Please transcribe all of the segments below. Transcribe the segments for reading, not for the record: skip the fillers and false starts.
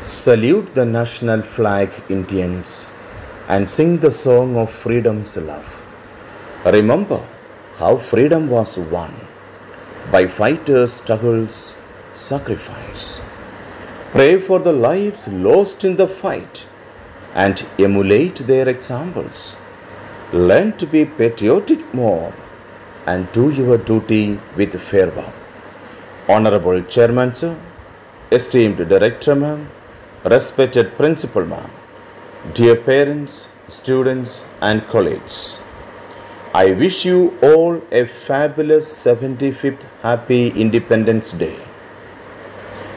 Salute the national flag, Indians, and sing the song of freedom's love. Remember how freedom was won by fighters' struggles, sacrifice. Pray for the lives lost in the fight and emulate their examples. Learn to be patriotic more and do your duty with fervor. Honorable Chairman Sir, esteemed Director Ma'am, respected Principal Ma'am, dear parents, students and colleagues, I wish you all a fabulous 75th Happy Independence Day.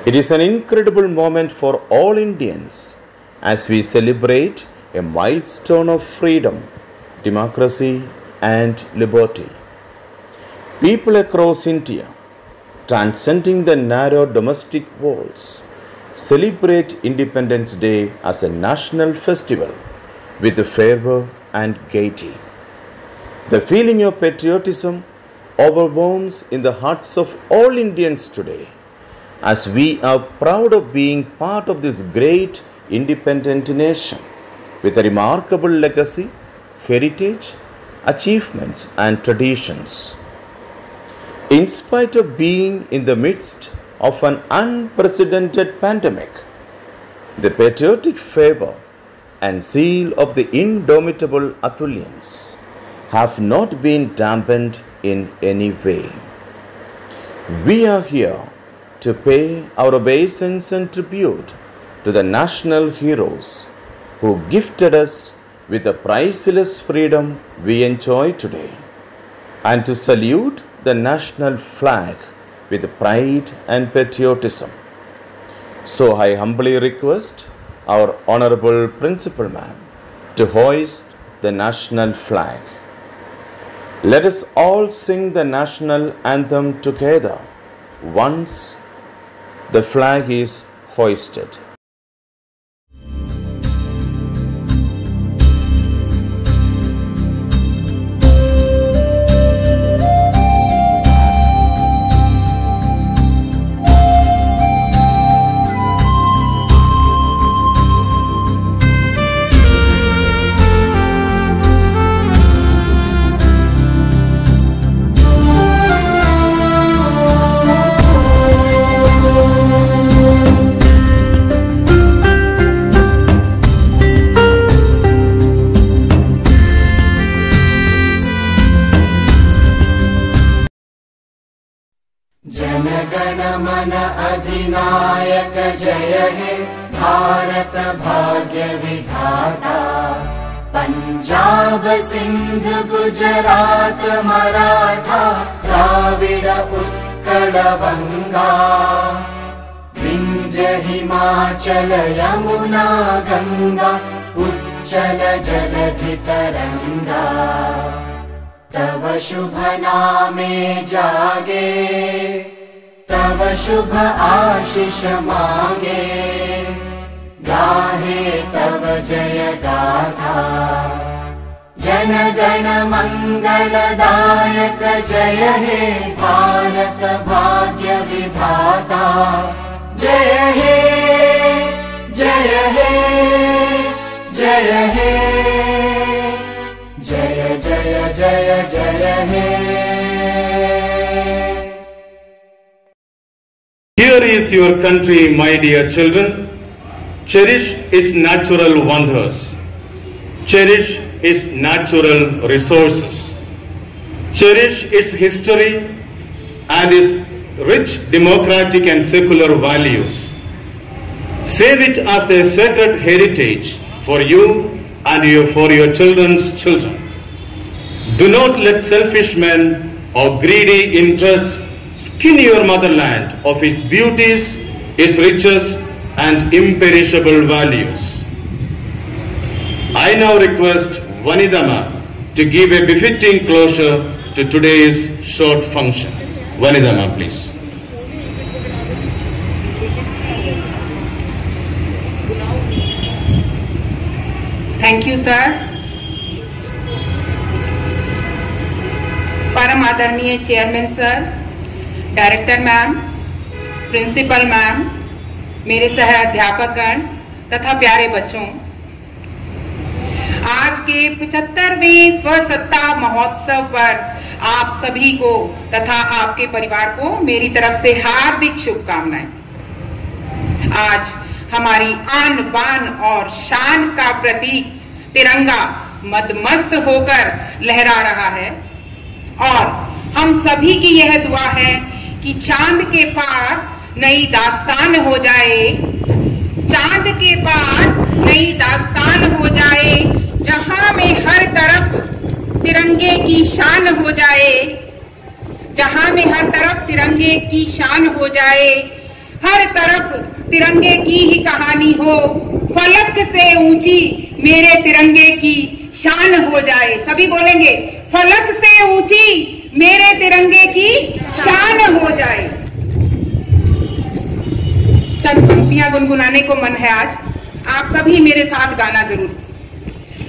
It is an incredible moment for all Indians as we celebrate a milestone of freedom, democracy and liberty. People across India, transcending the narrow domestic walls, celebrate Independence Day as a national festival with fervor and gaiety. The feeling of patriotism overwhelms in the hearts of all Indians today, as we are proud of being part of this great independent nation with a remarkable legacy, heritage, achievements and traditions. In spite of being in the midst of an unprecedented pandemic, the patriotic fervor and zeal of the indomitable Athulians have not been dampened in any way. We are here to pay our obeisance and tribute to the national heroes who gifted us with the priceless freedom we enjoy today, and to salute the national flag with pride and patriotism. So I humbly request our Honorable Principal Ma'am to hoist the national flag. Let us all sing the national anthem together once the flag is hoisted. जनगण मन अधिनायक जय हे भारत भाग्य विधाता। पंजाब सिंध गुजरात मराठा द्राविड उत्कल बंगा, विंध्य हिमाचल यमुना गंगा उच्चल जलधि तरंगा। तव शुभ नामे जागे, तव शुभ आशीष मांगे, गाहे तव जय गाथा। जन गण मंगलदायक जय हे भारत भाग्य विधाता। जय हे जय हे जय हे जय जय जय जय हे। Here is your country, my dear children. Cherish its natural wonders. Cherish its natural resources. Cherish its history and its rich democratic and secular values. Save it as a sacred heritage for you and for your children's children. Do not let selfish men or greedy interests skin your motherland of its beauties, its riches and imperishable values. I now request Vanidama to give a befitting closure to today's short function. Vanidama, please. Thank you, sir. परम आदरणीय chairman sir, director ma'am, principal ma'am, मेरे सह अध्यापकगण तथा प्यारे बच्चों, आज के 75वें स्वसत्ता महोत्सव पर आप सभी को तथा आपके परिवार को मेरी तरफ से हार्दिक शुभकामनाएं। आज हमारी आन बान और शान का प्रतीक तिरंगा मदमस्त होकर लहरा रहा है और हम सभी की यह दुआ है कि चांद के पार नई दास्तान हो जाए, चांद के पार नई दास्तान हो जाए, जहां में हर तरफ तिरंगे की शान हो जाए, जहां में हर तरफ तिरंगे की शान हो जाए, हर तरफ तिरंगे की ही कहानी हो, फलक से ऊंची मेरे तिरंगे की शान हो जाए। सभी बोलेंगे, फलक से ऊंची मेरे तिरंगे की शान हो जाए। चंद पंक्तियां गुनगुनाने को मन है आज, आप सभी मेरे साथ गाना जरूर।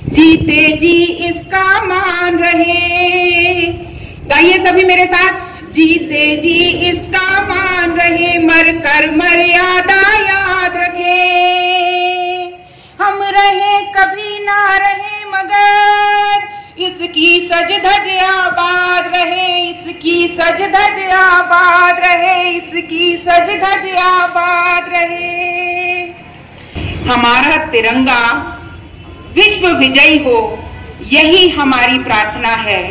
जीते जी इसका मान रहे, गाइए सभी मेरे साथ। जीते जी इसका मान रहे, मर कर मर्यादा याद रखे, हम रहे कभी ना रहे मगर इसकी सज धज आबाद रहे, इसकी सज धज आबाद रहे, इसकी सज धज आबाद रहे। हमारा तिरंगा विश्व विजयी हो, यही हमारी प्रार्थना है।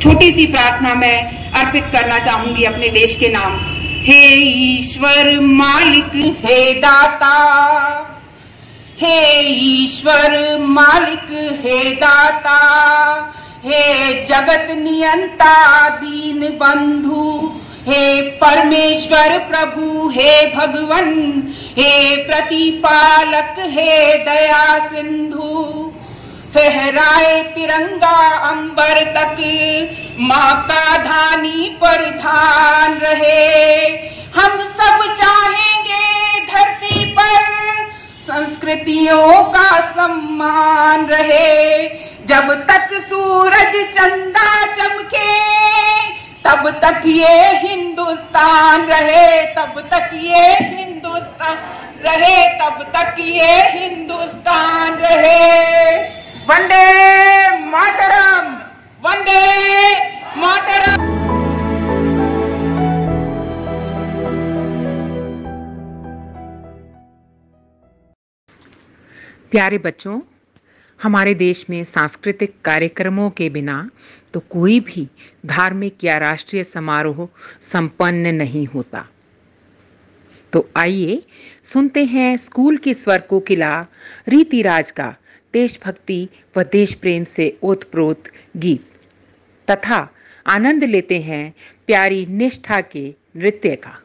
छोटी सी प्रार्थना मैं अर्पित करना चाहूंगी अपने देश के नाम। हे ईश्वर मालिक, हे दाता, हे ईश्वर मालिक, हे दाता, हे जगत नियंता दीन बंधु, हे परमेश्वर प्रभु, हे भगवन, हे प्रतिपालक, हे दया सिंधु। फहराए तिरंगा अंबर तक, माँ का धानी परिधान रहे। हम सब चाहेंगे धरती पर संस्कृतियों का सम्मान रहे। जब तक सूरज चंदा चमके तब तक ये हिंदुस्तान रहे, तब तक ये हिंदुस्तान रहे, तब तक ये हिंदुस्तान रहे। वंदे मातरम, वंदे मातरम। प्यारे बच्चों, हमारे देश में सांस्कृतिक कार्यक्रमों के बिना तो कोई भी धार्मिक या राष्ट्रीय समारोह संपन्न नहीं होता। तो आइए सुनते हैं स्कूल की स्वर कोकिला रीति राज का देशभक्ति व देश प्रेम से ओतप्रोत गीत तथा आनंद लेते हैं प्यारी निष्ठा के नृत्य का।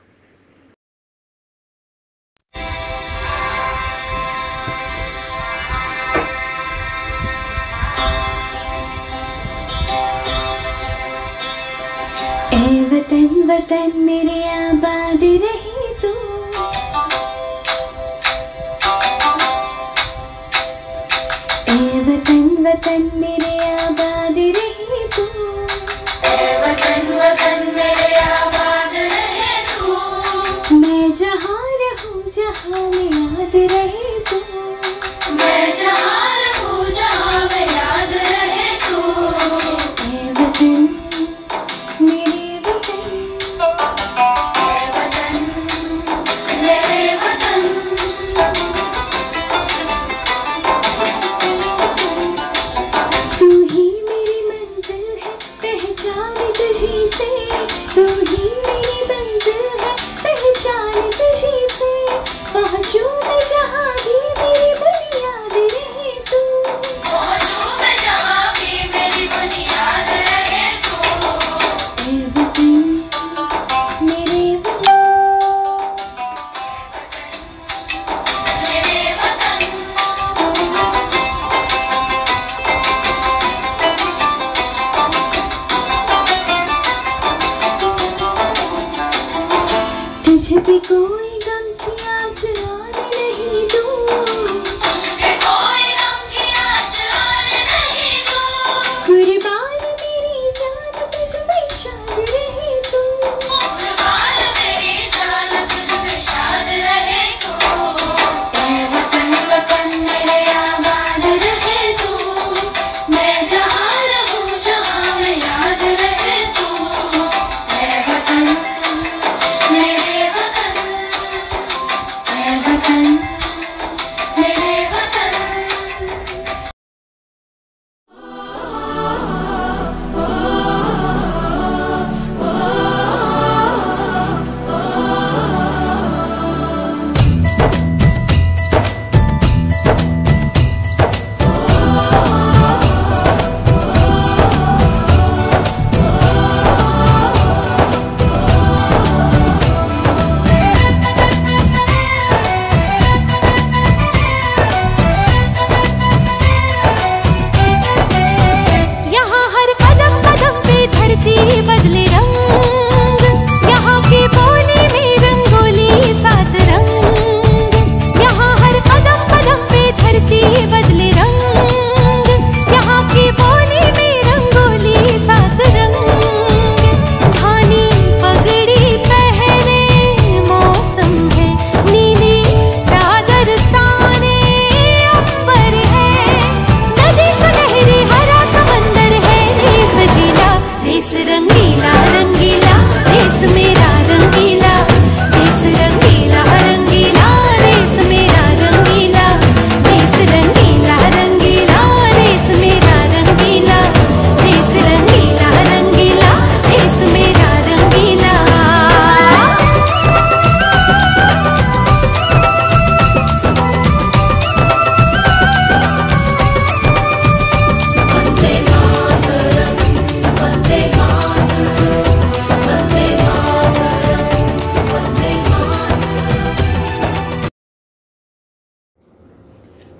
ए वतन वतन मेरे आबाद रहे तू, ए वतन वतन मेरे आबाद रहे तू, ए वतन वतन मेरे आबाद रहे तू। मैं जहाँ रहूँ जहाँ में याद रहे तू, मैं जहाँ रहूँ जहाँ में याद रहे तू। ए वतन मेरे वतन, ए वतन मेरे वतन। तू ही मेरी मंजिल है पहचान तुझी से, तू ही मेरी मंजिल है पहचान तुझी से। पहुँचूं मैं जहाँ भी मेरी बुनियाद रहे तू, पहुँचूं मैं जहाँ भी मेरी बुनियाद रहे तू। ए वतन मेरे वतन, मेरे वतन। तुझ पे कोई गम की आँच आने नहीं दूँ, तुझपे कोई गम की आँच आने नहीं दूँ। कुर्बान मेरी जान तुझ पे शाद रहे तू, कुर्बान मेरी जान तुझ पे शाद रहे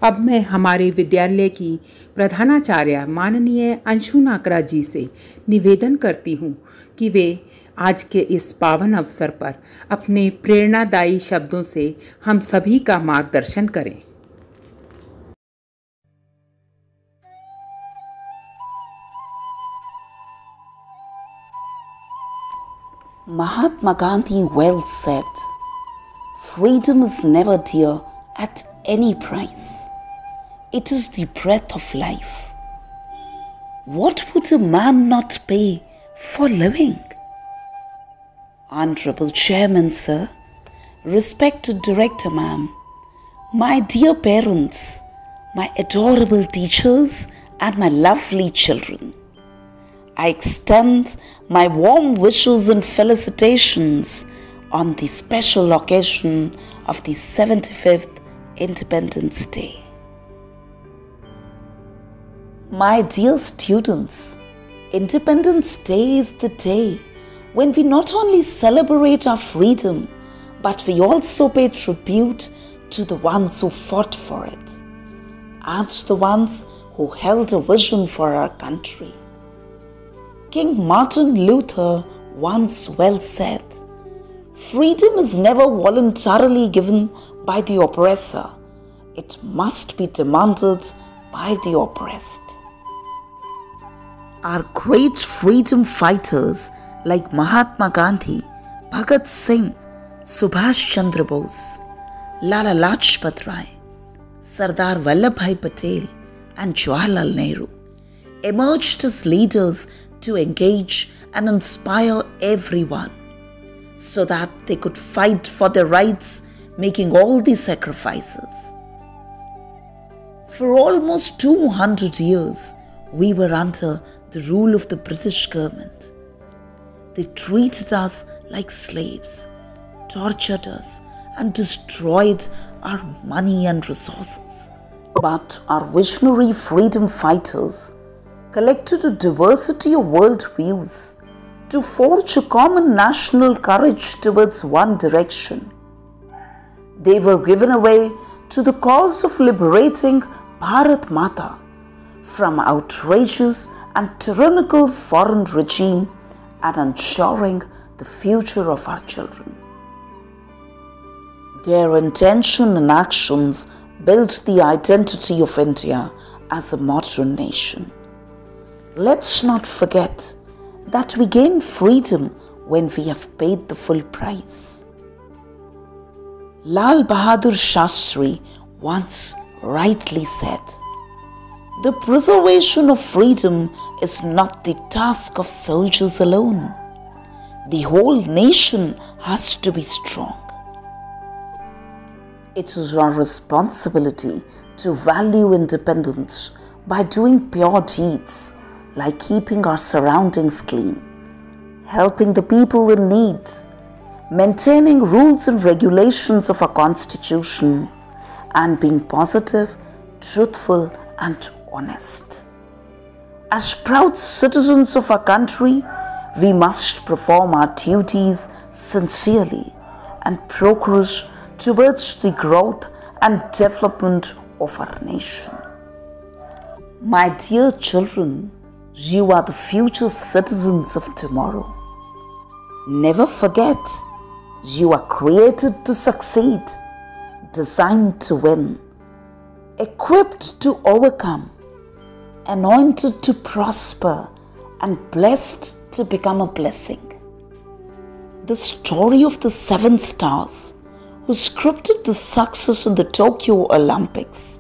अब मैं हमारे विद्यालय की प्रधानाचार्य माननीय अंशु नाकरा जी से निवेदन करती हूँ कि वे आज के इस पावन अवसर पर अपने प्रेरणादायी शब्दों से हम सभी का मार्गदर्शन करें। Mahatma Gandhi well said, "Freedom is never dear at any price. It is the breath of life. What would a man not pay for living?" Honorable Chairman, sir, respected Director ma'am, my dear parents, my adorable teachers and my lovely children, I extend my warm wishes and felicitations on the special occasion of the 75th Independence Day. My dear students, Independence Day is the day when we not only celebrate our freedom, but we also pay tribute to the ones who fought for it and the ones who held a vision for our country. King Martin Luther once well said, "Freedom is never voluntarily given by the oppressor. It must be demanded by the oppressed." Our great freedom fighters like Mahatma Gandhi, Bhagat Singh, Subhash Chandra Bose, Lala Lajpat Rai, Sardar Vallabhbhai Patel and Jawaharlal Nehru emerged as leaders to engage and inspire everyone so that they could fight for their rights, making all these sacrifices. For almost 200 years, we were under the rule of the British government. They treated us like slaves, tortured us, and destroyed our money and resources. But our visionary freedom fighters collected a diversity of worldviews to forge a common national courage towards one direction. They were given away to the cause of liberating Bharat Mata from outrageous and tyrannical foreign regime and ensuring the future of our children. Their intention and actions built the identity of India as a modern nation. Let's not forget that we gain freedom when we have paid the full price. Lal Bahadur Shastri once rightly said, "The preservation of freedom is not the task of soldiers alone. The whole nation has to be strong." It is our responsibility to value independence by doing pure deeds like keeping our surroundings clean, helping the people in need, maintaining rules and regulations of our constitution, and being positive, truthful, and honest. As proud citizens of our country, we must perform our duties sincerely and progress towards the growth and development of our nation. My dear children, you are the future citizens of tomorrow. Never forget, you are created to succeed, designed to win, equipped to overcome, anointed to prosper, and blessed to become a blessing. The story of the 7 stars who scripted the success in the Tokyo Olympics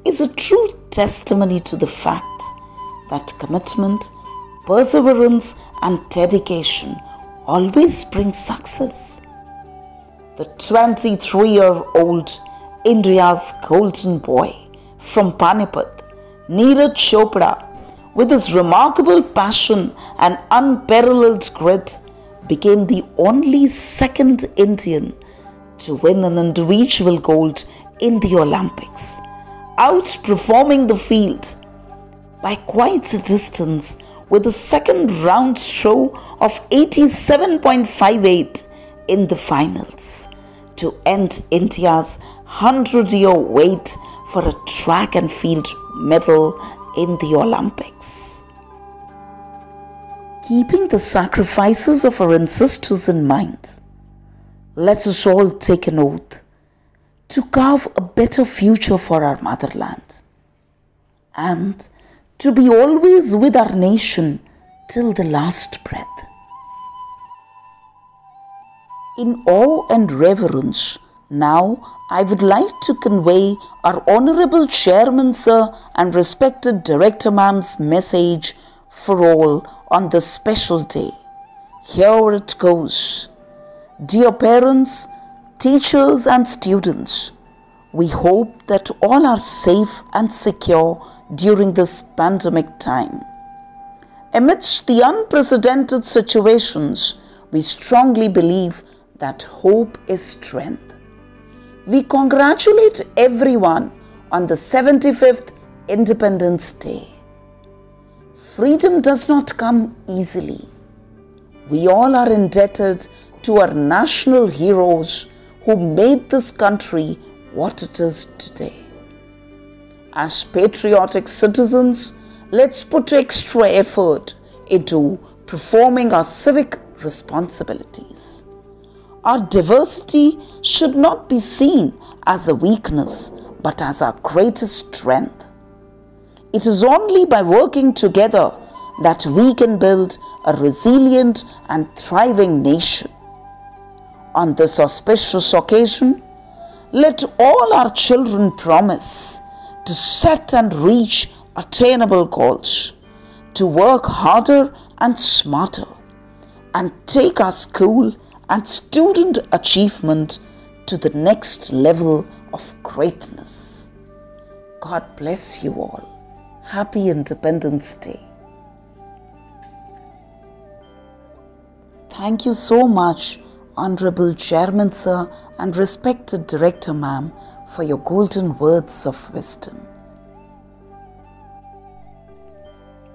is a true testimony to the fact that commitment, perseverance, and dedication always bring success. The 23-year-old India's golden boy from Panipat, Neeraj Chopra, with his remarkable passion and unparalleled grit, became the only second Indian to win an individual gold in the Olympics, outperforming the field by quite a distance with a second round throw of 87.58 in the finals to end India's 100-year wait for a track and field medal in the Olympics. Keeping the sacrifices of our ancestors in mind, let us all take an oath to carve a better future for our motherland and to be always with our nation till the last breath. In awe and reverence, now I would like to convey our Honorable Chairman Sir and respected Director Ma'am's message for all on this special day. Here it goes. Dear parents, teachers and students, we hope that all are safe and secure during this pandemic time. Amidst the unprecedented situations, we strongly believe that hope is strength. We congratulate everyone on the 75th Independence Day. Freedom does not come easily. We all are indebted to our national heroes who made this country what it is today. As patriotic citizens, let's put extra effort into performing our civic responsibilities. Our diversity should not be seen as a weakness, but as our greatest strength. It is only by working together that we can build a resilient and thriving nation. On this auspicious occasion, let all our children promise to set and reach attainable goals, to work harder and smarter, and take our school and student achievement to the next level of greatness. God bless you all. Happy Independence Day. Thank you so much, Honorable Chairman Sir and respected Director Ma'am, for your golden words of wisdom.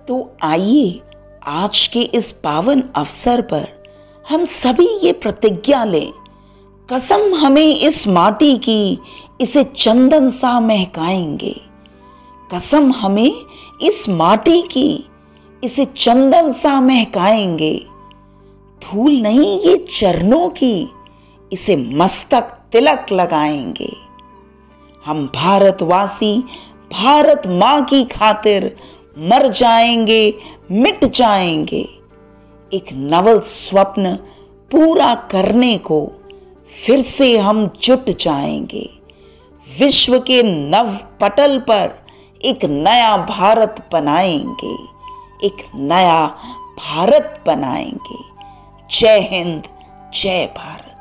तो आइए आज के इस पावन अवसर पर हम सभी ये प्रतिज्ञा लें, कसम हमें इस माटी की, इसे चंदन सा महकाएंगे। कसम हमें इस माटी की, इसे चंदन सा महकाएंगे। धूल नहीं ये चरणों की, इसे मस्तक तिलक लगाएंगे। हम भारतवासी भारत माँ की खातिर मर जाएंगे, मिट जाएंगे। एक नवल स्वप्न पूरा करने को फिर से हम जुट जाएंगे। विश्व के नव पटल पर एक नया भारत बनाएंगे, एक नया भारत बनाएंगे। जय हिंद, जय भारत।